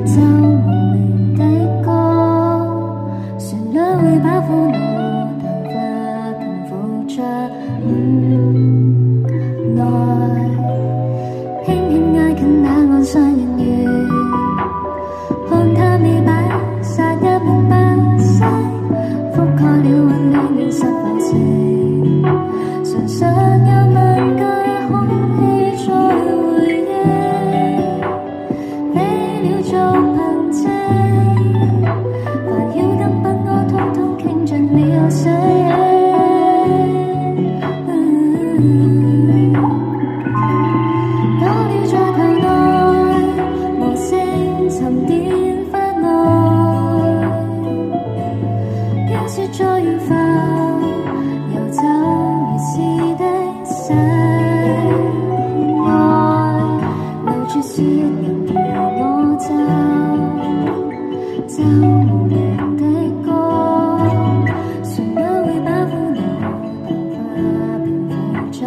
奏無名的歌，旋律會把苦惱淡化，平復着來，輕輕挨近那岸上人緣，看他美擺撒一滿不息，覆蓋了溫暖現實浮情，唇上有問句空氣在回應，飛鳥做憑證，煩擾跟不安通通傾盡了水影。多了在頭內，無聲沉澱發呆，飄雪在遠方，遊走如是的世愛，留住雪人陪我走，奏無名的歌，旋律會把苦惱淡化，平復着